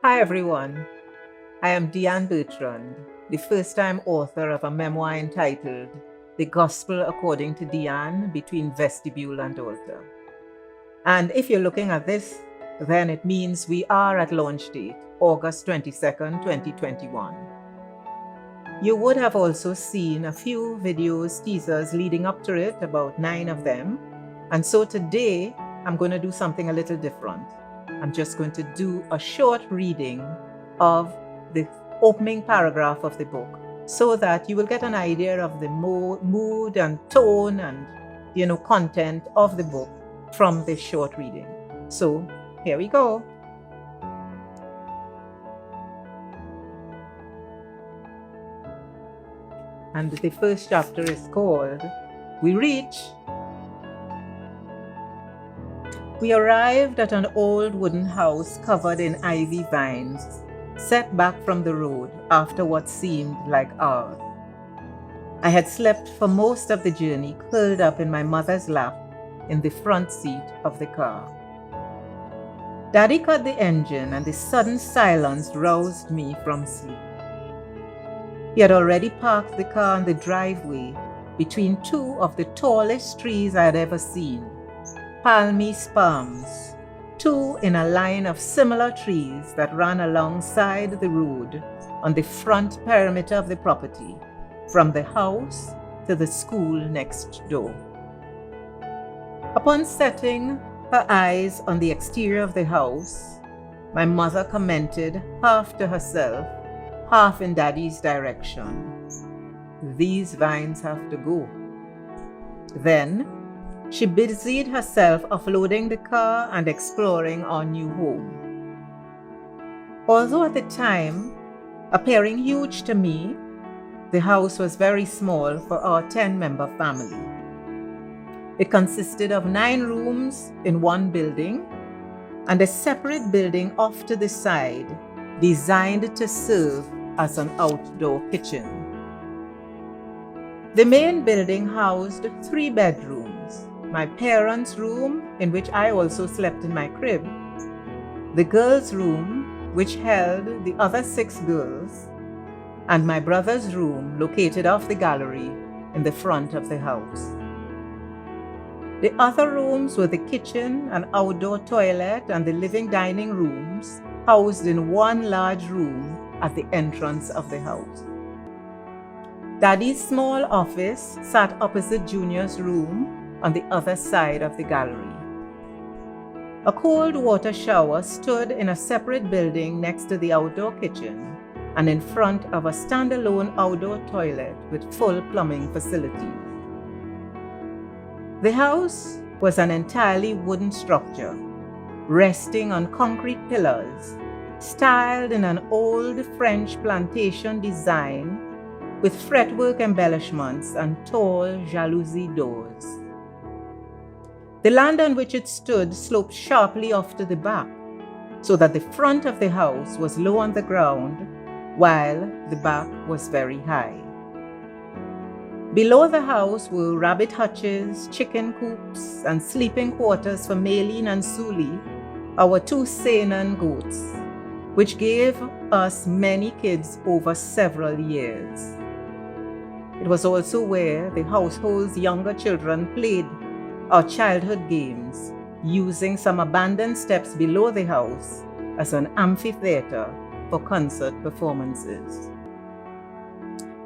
Hi everyone, I am Deanne Bertrand, the first-time author of a memoir entitled The Gospel According to Deanne Between Vestibule and Altar. And if you're looking at this, then it means we are at launch date, August 22nd, 2021. You would have also seen a few videos, teasers leading up to it, about 9 of them. And so today, I'm going to do something a little different. I'm just going to do a short reading of the opening paragraph of the book so that you will get an idea of the mood and tone and content of the book from this short reading. So here we go. And the first chapter is called We arrived at an old wooden house covered in ivy vines, set back from the road after what seemed like hours. I had slept for most of the journey curled up in my mother's lap in the front seat of the car. Daddy cut the engine and the sudden silence roused me from sleep. He had already parked the car in the driveway between two of the tallest trees I had ever seen, palmy palms, two in a line of similar trees that ran alongside the road on the front perimeter of the property, from the house to the school next door. Upon setting her eyes on the exterior of the house, my mother commented, half to herself, half in Daddy's direction, "These vines have to go." Then she busied herself offloading the car and exploring our new home. Although at the time appearing huge to me, the house was very small for our 10-member family. It consisted of 9 rooms in one building and a separate building off to the side designed to serve as an outdoor kitchen. The main building housed 3 bedrooms: my parents' room, in which I also slept in my crib, the girls' room, which held the other 6 girls, and my brother's room located off the gallery in the front of the house. The other rooms were the kitchen and outdoor toilet and the living dining rooms housed in one large room at the entrance of the house. Daddy's small office sat opposite Junior's room on the other side of the gallery. A cold water shower stood in a separate building next to the outdoor kitchen and in front of a standalone outdoor toilet with full plumbing facilities. The house was an entirely wooden structure, resting on concrete pillars, styled in an old French plantation design with fretwork embellishments and tall jalousie doors. The land on which it stood sloped sharply off to the back, so that the front of the house was low on the ground, while the back was very high. Below the house were rabbit hutches, chicken coops, and sleeping quarters for Maylene and Suli, our 2 Saanen goats, which gave us many kids over several years. It was also where the household's younger children played our childhood games, using some abandoned steps below the house as an amphitheater for concert performances.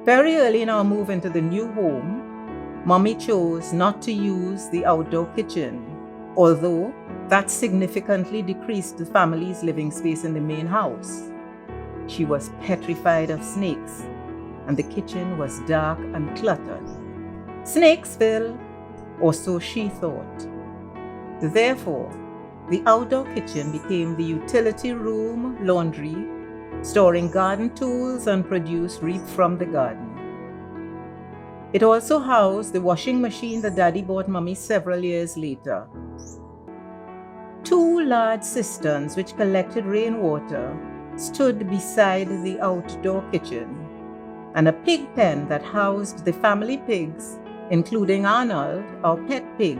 Very early in our move into the new home, Mommy chose not to use the outdoor kitchen, although that significantly decreased the family's living space in the main house. She was petrified of snakes, and the kitchen was dark and cluttered. Snakesville, or so she thought. Therefore, the outdoor kitchen became the utility room, laundry, storing garden tools and produce reaped from the garden. It also housed the washing machine that Daddy bought Mommy several years later. 2 large cisterns which collected rainwater stood beside the outdoor kitchen, and a pig pen that housed the family pigs, including Arnold, our pet pig,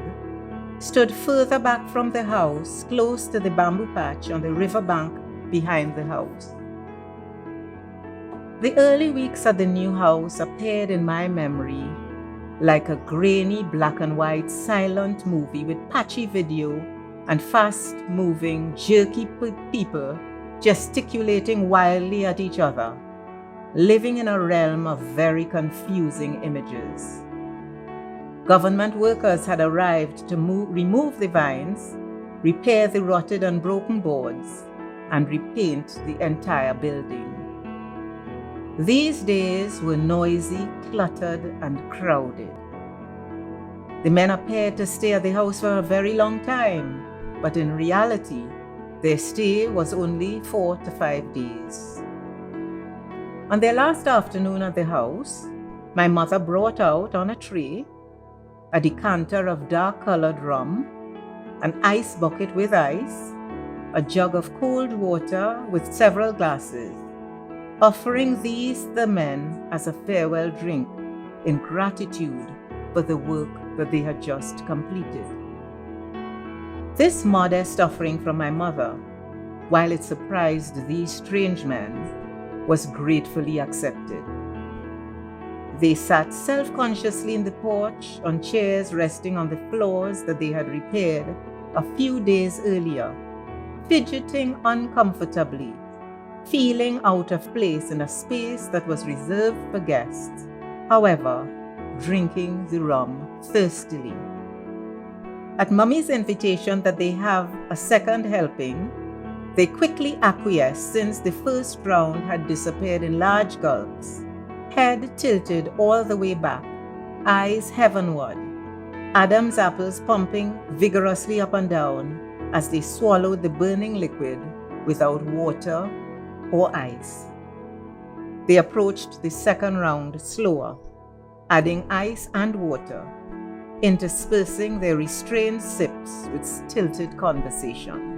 stood further back from the house, close to the bamboo patch on the riverbank behind the house. The early weeks at the new house appeared in my memory like a grainy black and white silent movie with patchy video and fast-moving, jerky people gesticulating wildly at each other, living in a realm of very confusing images. Government workers had arrived to remove the vines, repair the rotted and broken boards, and repaint the entire building. These days were noisy, cluttered, and crowded. The men appeared to stay at the house for a very long time, but in reality, their stay was only 4 to 5 days. On their last afternoon at the house, my mother brought out on a tray a decanter of dark-colored rum, an ice bucket with ice, a jug of cold water with several glasses, offering these the men as a farewell drink in gratitude for the work that they had just completed. This modest offering from my mother, while it surprised these strange men, was gratefully accepted. They sat self-consciously in the porch on chairs resting on the floors that they had repaired a few days earlier, fidgeting uncomfortably, feeling out of place in a space that was reserved for guests, however, drinking the rum thirstily. At Mummy's invitation that they have a second helping, they quickly acquiesced since the first round had disappeared in large gulps, head tilted all the way back, eyes heavenward, Adam's apples pumping vigorously up and down as they swallowed the burning liquid without water or ice. They approached the second round slower, adding ice and water, interspersing their restrained sips with stilted conversation.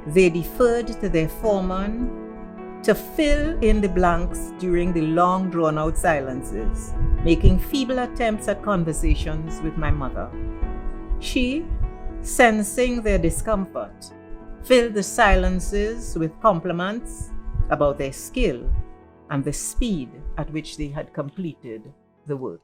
They deferred to their foreman to fill in the blanks during the long drawn-out silences, making feeble attempts at conversations with my mother. She, sensing their discomfort, filled the silences with compliments about their skill and the speed at which they had completed the work.